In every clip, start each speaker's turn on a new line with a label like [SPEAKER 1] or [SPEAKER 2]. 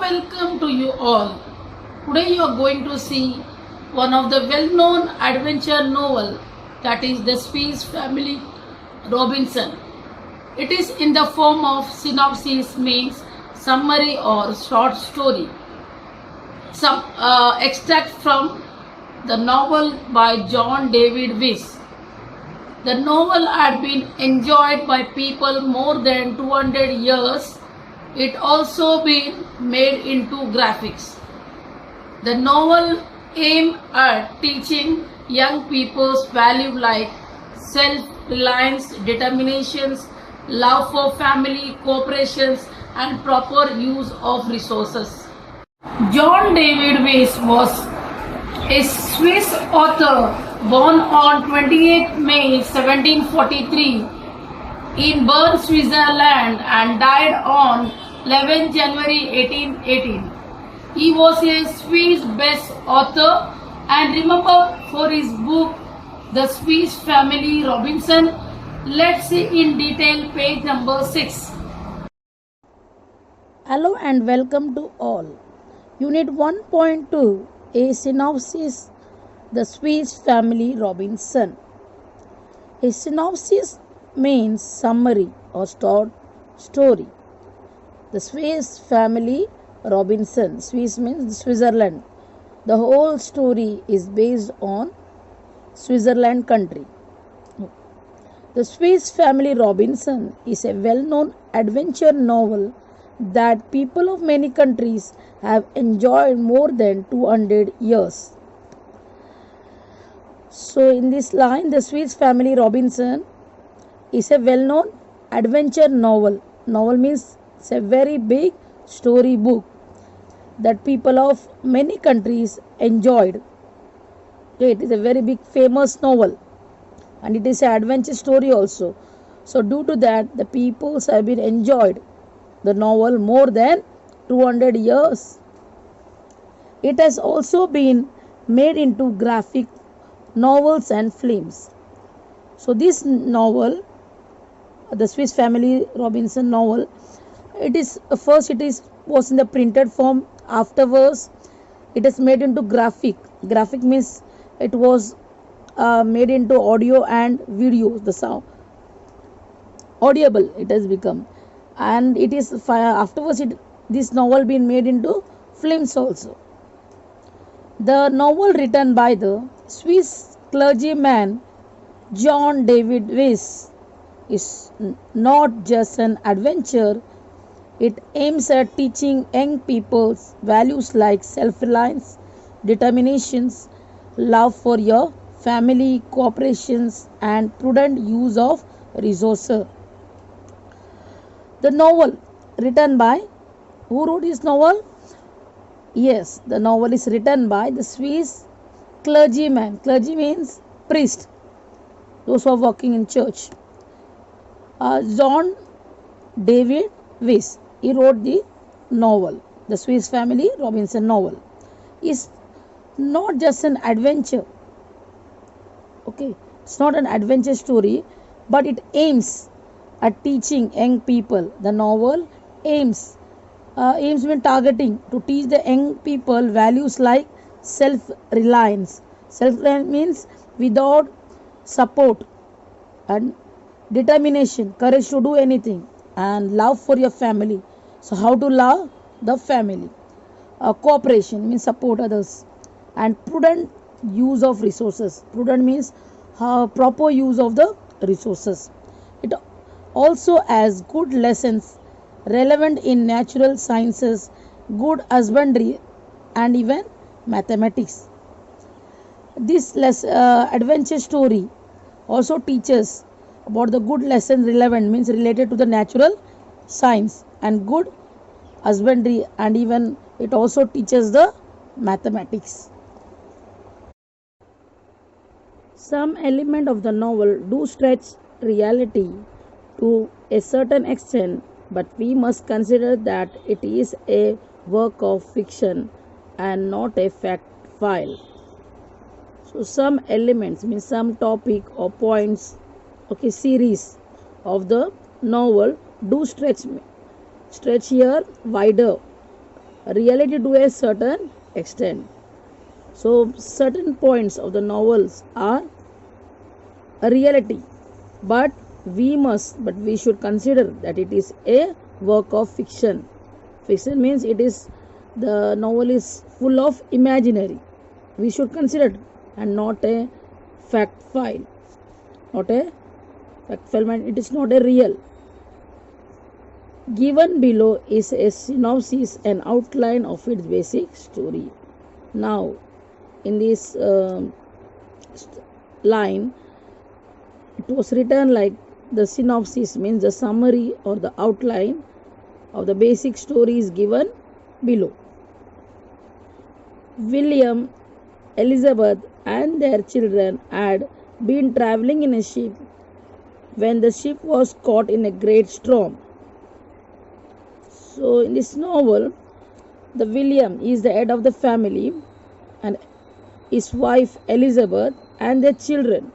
[SPEAKER 1] welcome to you all. Today you are going to see one of the well-known adventure novel, that is The Swiss Family Robinson. It is in the form of synopsis, means summary or short story. Some extract from the novel by John David Wyss. The novel had been enjoyed by people more than 200 years. It also been made into graphics. The novel aimed at teaching young people's value like self-reliance, determinations, love for family, cooperations, and proper use of resources. John David Wyss was a Swiss author born on 28 May 1743 in Bern, Switzerland and died on 11 January 1818. He was a Swiss best author and remembered for his book The Swiss Family Robinson. Let's see in detail page number 6.
[SPEAKER 2] Hello and welcome to all. Unit 1.2, a synopsis, The Swiss Family Robinson. A synopsis means summary or short story. The Swiss Family Robinson. Swiss means Switzerland. The whole story is based on Switzerland country. The Swiss Family Robinson is a well-known adventure novel that people of many countries have enjoyed more than 200 years. So in this line, The Swiss Family Robinson is a well-known adventure novel. Novel means it's a very big story book that people of many countries enjoyed. Okay, it is a very big famous novel and it is an adventure story also. So due to that, the peoples have been enjoyed the novel more than 200 years. It has also been made into graphic novels and films. So this novel, the Swiss Family Robinson novel, it is first was in the printed form. Afterwards, it is made into graphic. Graphic means it was made into audio and video. The sound audible it has become, and it is afterwards this novel been made into films also. The novel written by the Swiss clergyman John David Wyss is not just an adventure. It aims at teaching young people values like self-reliance, determinations, love for your family, cooperations, and prudent use of resources. The novel written by, who wrote this novel? Yes, the novel is written by the Swiss clergyman. Clergy means priest, those who are working in church. John David Wyss. He wrote the novel, the Swiss Family Robinson novel. Is not just an adventure. Okay, it's not an adventure story, but it aims at teaching young people. The novel aims means targeting to teach the young people values like self-reliance. Self-reliance means without support, and determination, courage to do anything, and love for your family. So how to love the family? Cooperation means support others, and prudent use of resources. Prudent means proper use of the resources. It also has good lessons relevant in natural sciences, good husbandry, and even mathematics. This adventure story also teaches about the good lesson relevant means related to the natural science and good husbandry, and even it also teaches the mathematics. Some element of the novel do stretch reality to a certain extent, but we must consider that it is a work of fiction and not a fact file. So some elements means some topic or points, okay, series of the novel do stretch here wider reality to a certain extent. So certain points of the novels are a reality, but we should consider that it is a work of fiction. Fiction means the novel is full of imaginary. We should consider it, and not a fact file. Not a fact file, and it is not a real. Given below is a synopsis and outline of its basic story. Now, in this line, it was written like the synopsis means the summary or the outline of the basic story is given below. William, Elizabeth, and their children had been traveling in a ship when the ship was caught in a great storm. So, in this novel, the William is the head of the family, and his wife Elizabeth and their children,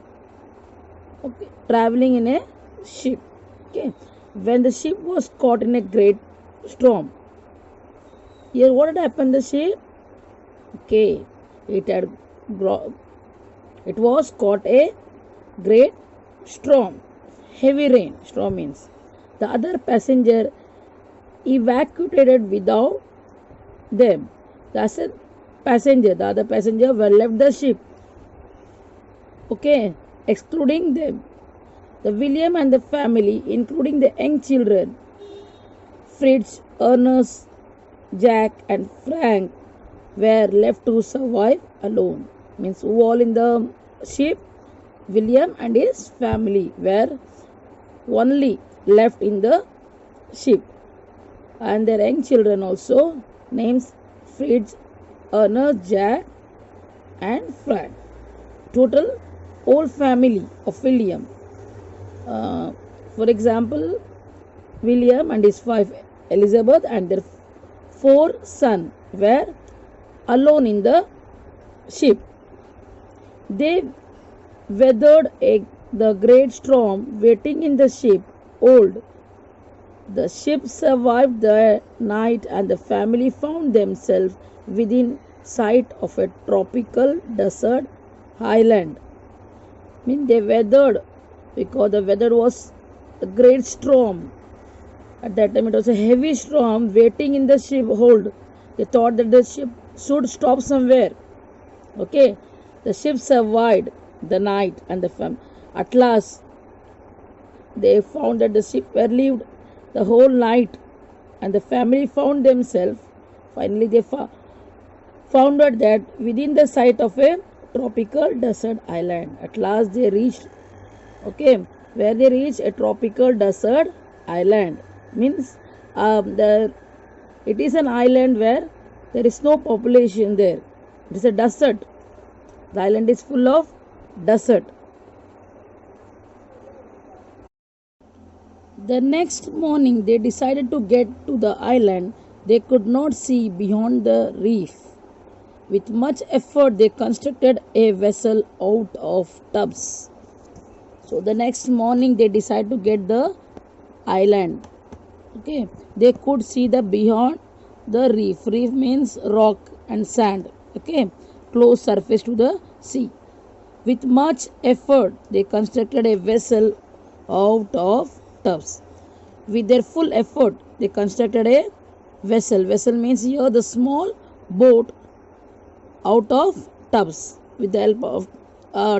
[SPEAKER 2] okay, traveling in a ship. Okay, when the ship was caught in a great storm. Here, what had happened? The ship, okay, it was caught a great storm, heavy rain. Storm means the other passenger evacuated without them. The other passenger were left the ship, okay, excluding them. The William and the family, including the young children, Fritz, Ernest, Jack, and Frank, were left to survive alone. Means who all in the ship? William and his family were only left in the ship, and their young children also, names Fritz, Ernest, Jack, and Frank. Total whole family of William. For example, William and his wife Elizabeth and their 4 sons were alone in the ship. They weathered the great storm waiting in the ship. Old. The ship survived the night, and the family found themselves within sight of a tropical desert island. They weathered because the weather was a great storm. At that time, it was a heavy storm waiting in the ship hold. They thought that the ship should stop somewhere. Okay, the ship survived the night, and at last they found that the ship were lived the whole night, and the family found themselves. Finally, they found out that within the sight of a tropical desert island. At last, they reached. Okay, where they reached a tropical desert island means it is an island where there is no population there. It is a desert. The island is full of desert. The next morning, they decided to get to the island. They could not see beyond the reef. With much effort, they constructed a vessel out of tubs. So the next morning, they decided to get the island. Okay, they could see the beyond the reef. Reef means rock and sand. Okay, close surface to the sea. With much effort, they constructed a vessel out of tubs. With their full effort, they constructed a vessel. Vessel means here the small boat out of tubs. With the help of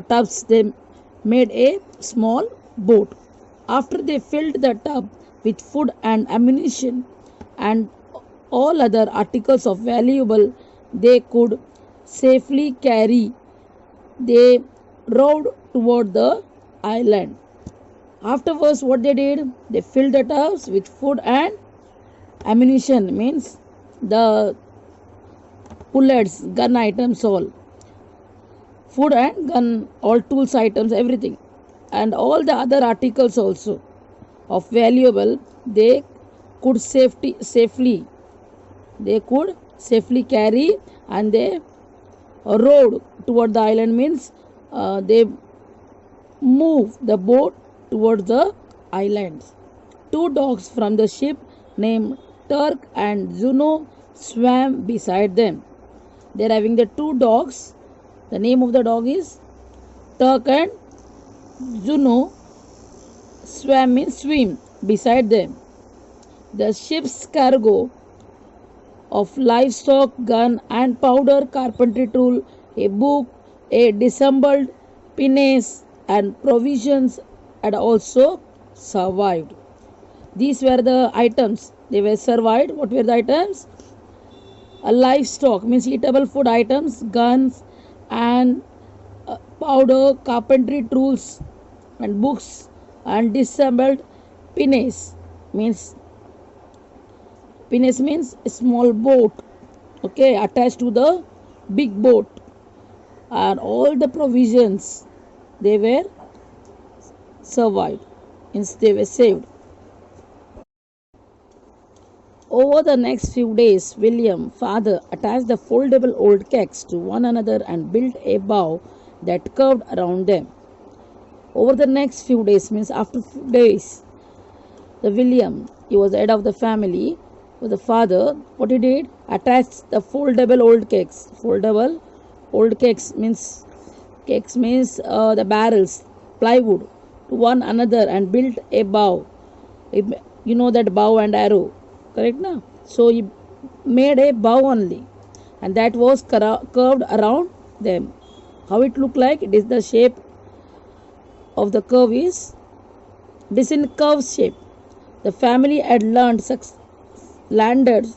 [SPEAKER 2] tubs, they made a small boat. After they filled the tub with food and ammunition and all other articles of valuable they could safely carry, they rowed toward the island. Afterwards, what they did? They filled the tubs with food and ammunition, means the bullets, gun items, all. Food and gun, all tools items, everything. And all the other articles also of valuable they could safely carry, and they rowed toward the island means they moved the boat towards the islands. 2 dogs from the ship named Turk and Juno swam beside them. They are having the two dogs. The name of the dog is Turk and Juno. Swam means swim beside them. The ship's cargo of livestock, gun and powder, carpentry tool, a book, a disassembled pinnace and provisions had also survived. These were the items. They were survived. What were the items? A livestock means eatable food items, guns and powder, carpentry tools and books and disassembled pinnace means a small boat, okay, attached to the big boat, and all the provisions they were survived, means they were saved. Over the next few days, William, father, attached the foldable old kegs to one another and built a bow that curved around them. Over the next few days, means after few days, the William, he was the head of the family, was the father. What he did? Attached the foldable old kegs. Foldable old kegs means the barrels, plywood, to one another and built a bow. You know that bow and arrow, correct now? So he made a bow only, and that was curved around them. How it looked like? It is the shape of the curve is in curve shape. The family had landed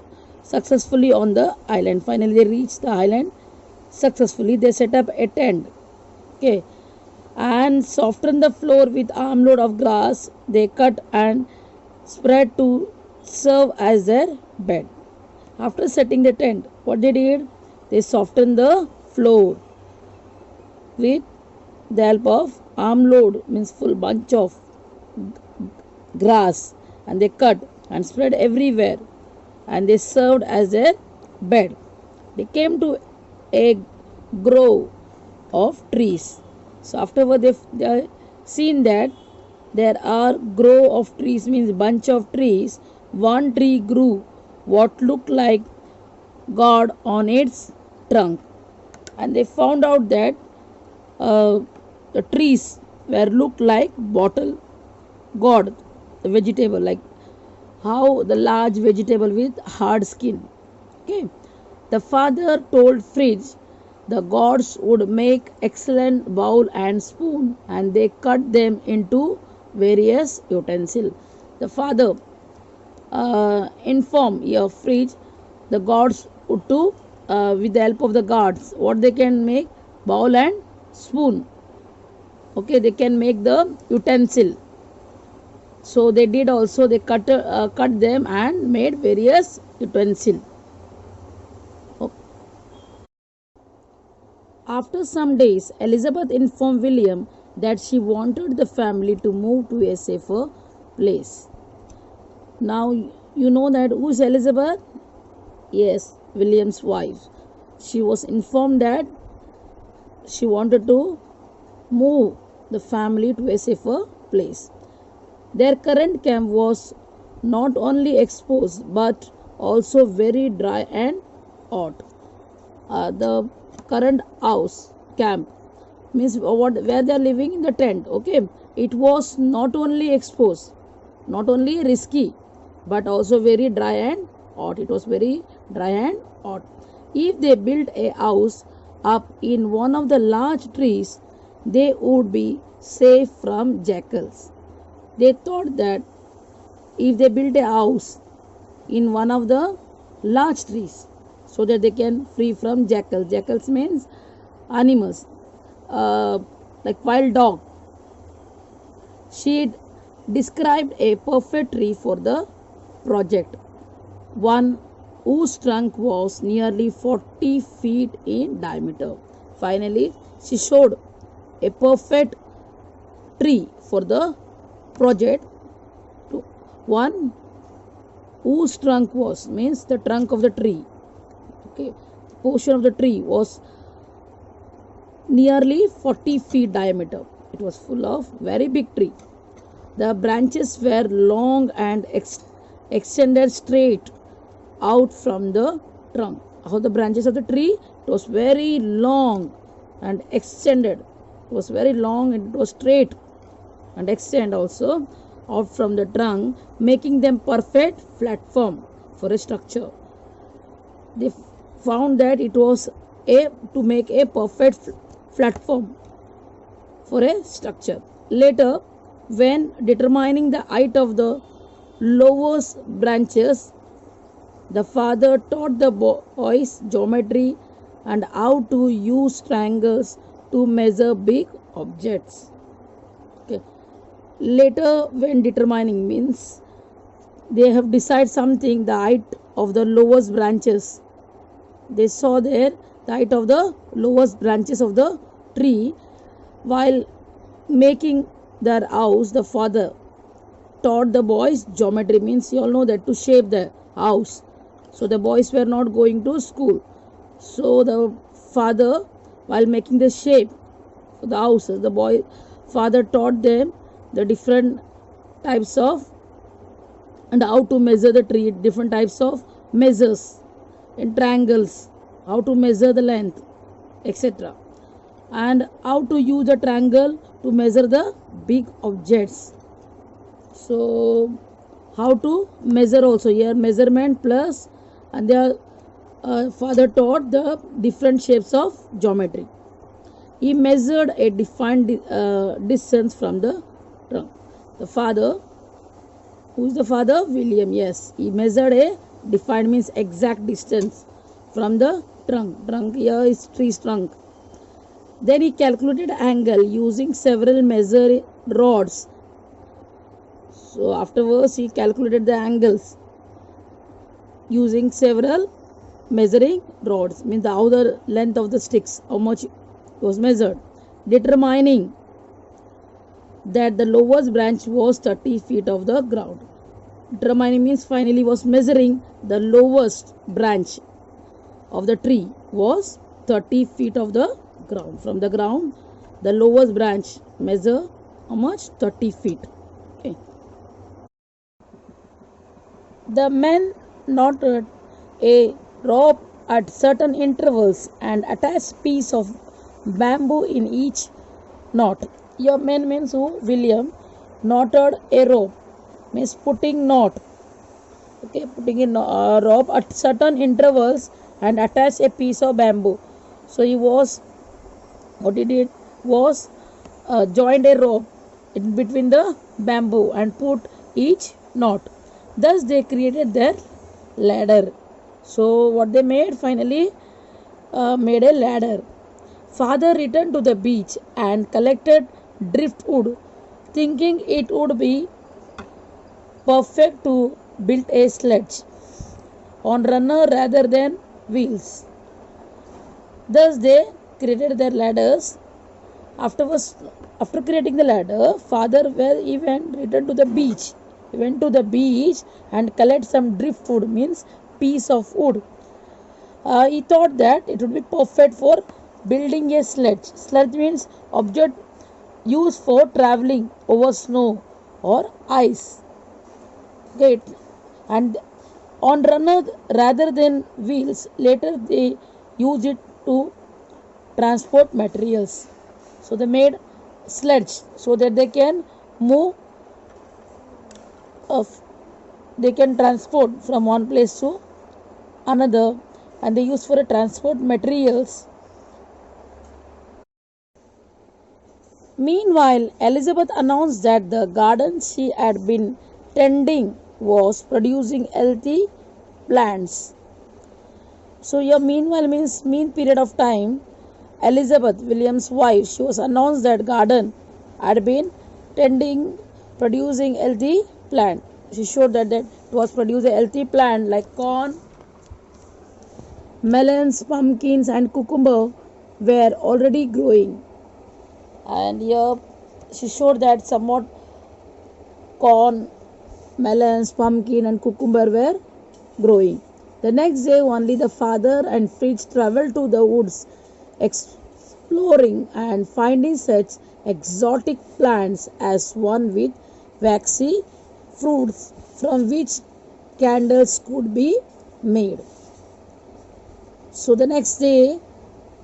[SPEAKER 2] successfully on the island. Finally, they reached the island successfully. They set up a tent, okay, and softened the floor with armload of grass. They cut and spread to serve as their bed. After setting the tent, what they did? They softened the floor with the help of armload, means full bunch of grass, and they cut and spread everywhere, and they served as their bed. They came to a grove of trees. So afterward they seen that there are grove of trees, means bunch of trees. One tree grew what looked like God on its trunk, and they found out that the trees were looked like bottle God, the vegetable, like how the large vegetable with hard skin. Okay, the father told Fritz the gods would make excellent bowl and spoon, and they cut them into various utensils. The father informed Fritz the gods would do with the help of the gods what they can make, bowl and spoon. Okay, they can make the utensil. So they did also. They cut them and made various utensils. Okay. After some days, Elizabeth informed William that she wanted the family to move to a safer place. Now you know that who's Elizabeth? Yes, William's wife. She was informed that she wanted to move the family to a safer place. Their current camp was not only exposed but also very dry and hot. The current house camp means where they are living in the tent. Okay, it was not only exposed, not only risky, but also very dry and hot. It was very dry and hot. If they built a house up in one of the large trees, they would be safe from jackals. They thought that if they build a house in one of the large trees, so that they can free from jackals. Jackals means animals, like wild dog. She described a perfect tree for the project, one whose trunk was nearly 40 feet in diameter. Finally, she showed a perfect tree for the project, one whose trunk was, means the trunk of the tree, okay, portion of the tree was nearly 40 feet diameter. It was full of very big tree. The branches were long and extended straight out from the trunk. How the branches of the tree? It was very long and extended. It was very long and it was straight and extend also out from the trunk, making them perfect platform for a structure. They found that it was to make a perfect platform for a structure. Later, when determining the height of the lowest branches, the father taught the boys geometry and how to use triangles to measure big objects. Okay. Later, when determining means they have decided something, the height of the lowest branches. They saw there the height of the lowest branches of the tree. While making their house, the father taught the boys geometry, means you all know that to shape the house. So the boys were not going to school. So the father, while making the shape for the houses, the father taught them the different types of and how to measure the tree, different types of measures in triangles, how to measure the length, etc. And how to use the triangle to measure the big objects. So how to measure also here, measurement plus, and their father taught the different shapes of geometry. He measured a defined distance from the trunk. The father, who is the father? William. Yes, he measured a defined means exact distance from the trunk. Trunk here is tree's trunk. Then he calculated angle using several measure rods. So afterwards he calculated the angles using several measuring rods, means how the length of the sticks, how much was measured, determining that the lowest branch was 30 feet of the ground. Determining means finally was measuring the lowest branch of the tree was 30 feet of the ground. From the ground, the lowest branch measure how much? 30 feet. Okay. The men knotted a rope at certain intervals and attached piece of bamboo in each knot. Your men means who? William knotted a rope, means putting knot. Okay, putting in a rope at certain intervals and attach a piece of bamboo. So he was, what he did was joined a rope in between the bamboo and put each knot. Thus they created their ladder. So what they made finally made a ladder. Father returned to the beach and collected driftwood, thinking it would be perfect to build a sledge on runner rather than wheels. Thus they created their ladders. Afterwards, after creating the ladder, father returned to the beach. He went to the beach and collected some driftwood, means piece of wood. He thought that it would be perfect for building a sledge. Sledge means object used for traveling over snow or ice. Okay, and on runner rather than wheels. Later they use it to transport materials. So they made sledge so that they can move. They can transport from one place to another, and they use for a transport materials. Meanwhile, Elizabeth announced that the garden she had been tending was producing healthy plants. So here meanwhile means mean period of time. Elizabeth, William's wife, she was announced that garden had been tending, producing healthy plant. She showed that it was producing healthy plant like corn, melons, pumpkins and cucumber were already growing. And here she showed that somewhat corn, melons, pumpkin and cucumber were growing. The next day only the father and Fritz traveled to the woods, exploring and finding such exotic plants as one with waxy fruits from which candles could be made. So the next day,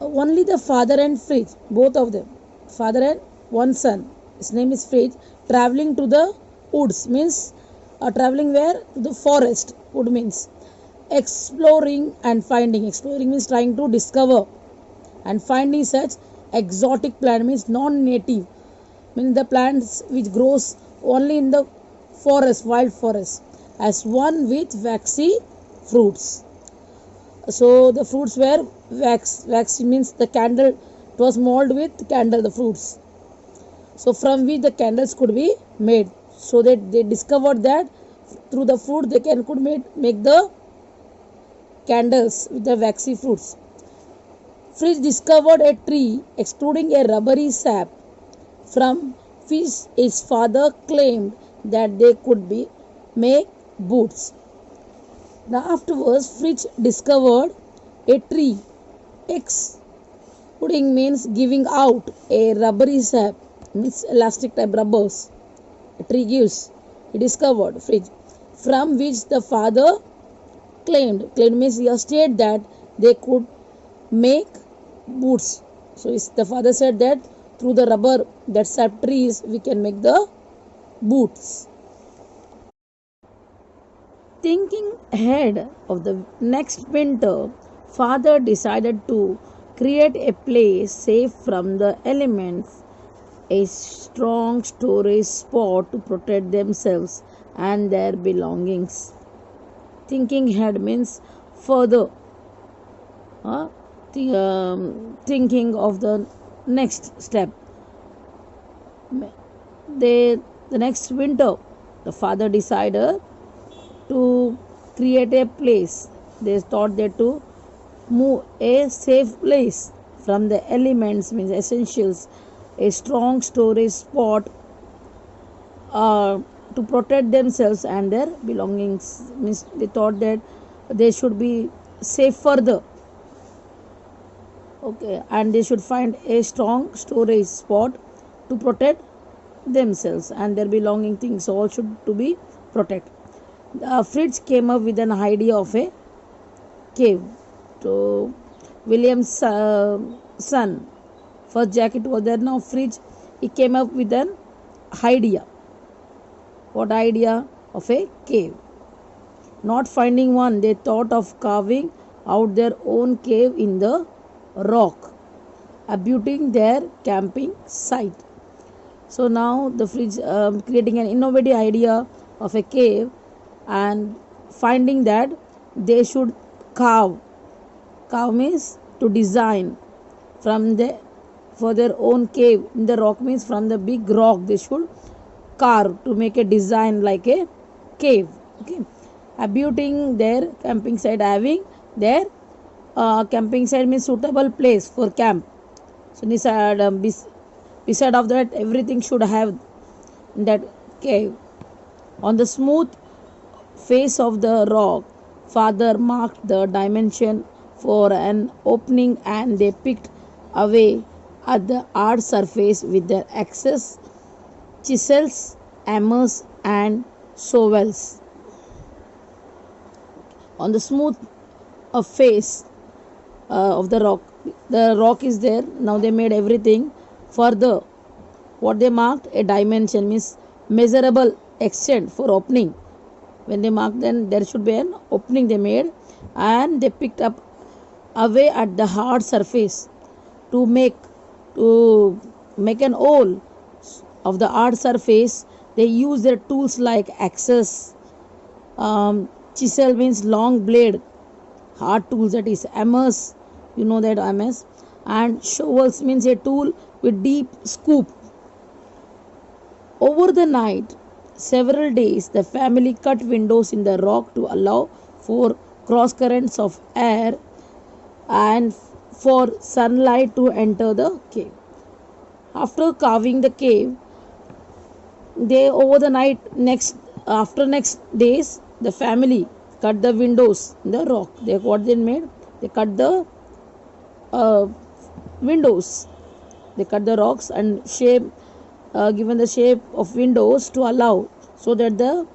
[SPEAKER 2] only the father and Fritz, both of them, father and one son, his name is Fritz, traveling to the woods, means traveling where? To the forest. Wood means exploring and finding. Exploring means trying to discover and finding such exotic plant, means non-native, means the plants which grows only in the forest, wild forest, as one with waxy fruits. So the fruits were waxy means the candle, it was molded with candle, the fruits, so from which the candles could be made. So that they discovered that through the fruit they could make the candles with the waxy fruits. Fritz discovered a tree extruding a rubbery sap from which his father claimed that they could be make boots. Now afterwards, Fritz discovered a tree. Extruding means giving out a rubbery sap, means elastic type rubbers. A tree gives. He discovered Fritz, from which the father claimed. Claimed means he stated that they could make boots. So the father said that through the rubber that sap trees we can make the boots. Thinking ahead of the next winter, father decided to create a place safe from the elements, a strong storage spot to protect themselves and their belongings. Thinking ahead means further, thinking of the next step. The next winter, the father decided to create a place. They thought that to move a safe place from the elements, means essentials, a strong storage spot to protect themselves and their belongings, means they thought that they should be safe further. Okay, and they should find a strong storage spot to protect themselves and their belonging things all should to be protected. Fritz came up with an idea of a cave. So William's son, first Jacket was there. Now Fritz, he came up with an idea. What idea? Of a cave. Not finding one, they thought of carving out their own cave in the rock, abutting their camping site. So now the Fritz creating an innovative idea of a cave and finding that they should carve means to design from the for their own cave in the rock, means from the big rock they should carve to make a design like a cave. Okay, abutting their camping site, having their camping site means suitable place for camp. So beside of that everything should have in that cave. On the smooth face of the rock, father marked the dimension for an opening and they picked away at the hard surface with their axes, chisels, hammers and shovels. On the smooth face of the rock is there. Now they made everything. Further, what they marked, a dimension means measurable extent for opening. When they marked, then there should be an opening they made, and they picked up away at the hard surface to make an hole of the hard surface. They use their tools like axes, chisel means long blade, hard tools, that is hammers, you know that hammers, and shovels means a tool with deep scoop. Over the night, several days, the family cut windows in the rock to allow for cross currents of air and for sunlight to enter the cave. After carving the cave, they over the night next days, the family cut the windows in the rock. What they made, they cut the windows. They cut the rocks and given the shape of windows to allow, so that the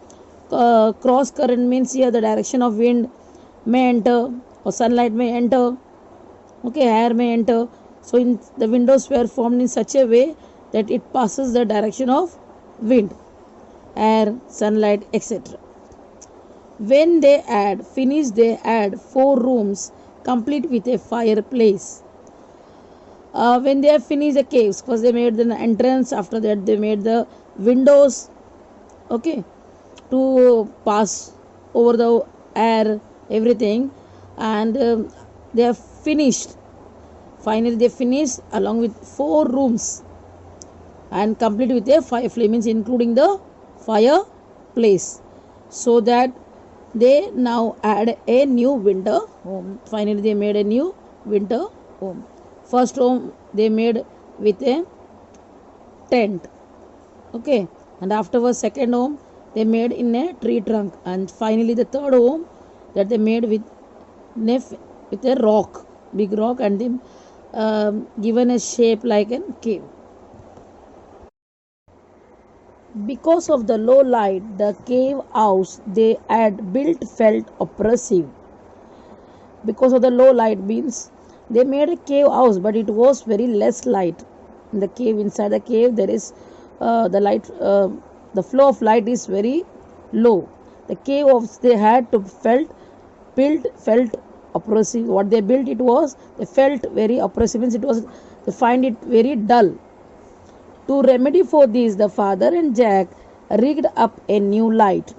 [SPEAKER 2] cross current means here the direction of wind may enter or sunlight may enter Okay, air may enter. So the windows were formed in such a way that it passes the direction of wind, air, sunlight, etc. When they add 4 rooms complete with a fireplace. When they have finished the caves, first they made the entrance, after that they made the windows, okay, to pass over the air, everything, and they have finished. Finally, they finished along with 4 rooms and complete with a fireplace, means including the fireplace, so that they now add a new winter home. Finally, they made a new winter home. First home they made with a tent, okay, and afterwards second home they made in a tree trunk, and finally the third home that they made with a rock, big rock, and they given a shape like a cave. Because of the low light, the cave house they had built felt oppressive. Because of the low light means they made a cave house, but it was very less light. In the cave, inside the cave, there is the light. The flow of light is very low. The cave house they had to felt oppressive. What they built, it was they felt very oppressive. Means it was they find it very dull. To remedy for this, the father and Jack rigged up a new light.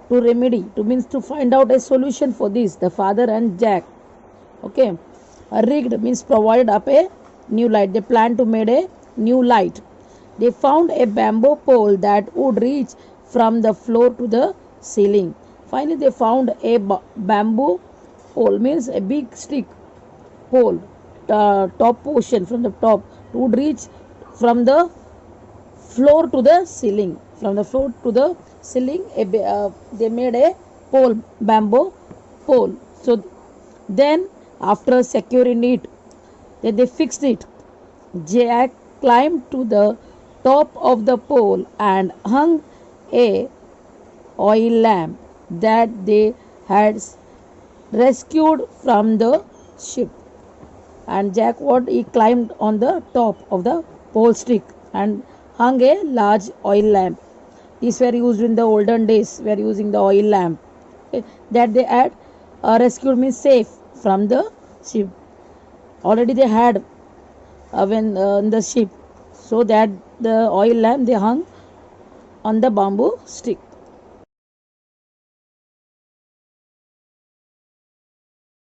[SPEAKER 2] To remedy, to means to find out a solution for this, the father and Jack, okay, rigged means provided up a new light. They planned to make a new light. They found a bamboo pole that would reach from the floor to the ceiling. Finally, they found a bamboo pole, means a big stick pole, top portion from the top would reach from the floor to the ceiling. From the floor to the ceiling, they made a pole, bamboo pole. So then, after securing it, then they fixed it. Jack climbed to the top of the pole and hung a oil lamp that they had rescued from the ship. And Jack, what he climbed on the top of the pole stick and hung a large oil lamp. These were used in the olden days. We are using the oil lamp, okay, that they had rescued, means safe from the ship. Already they had when in the ship, so that the oil lamp they hung on the bamboo stick.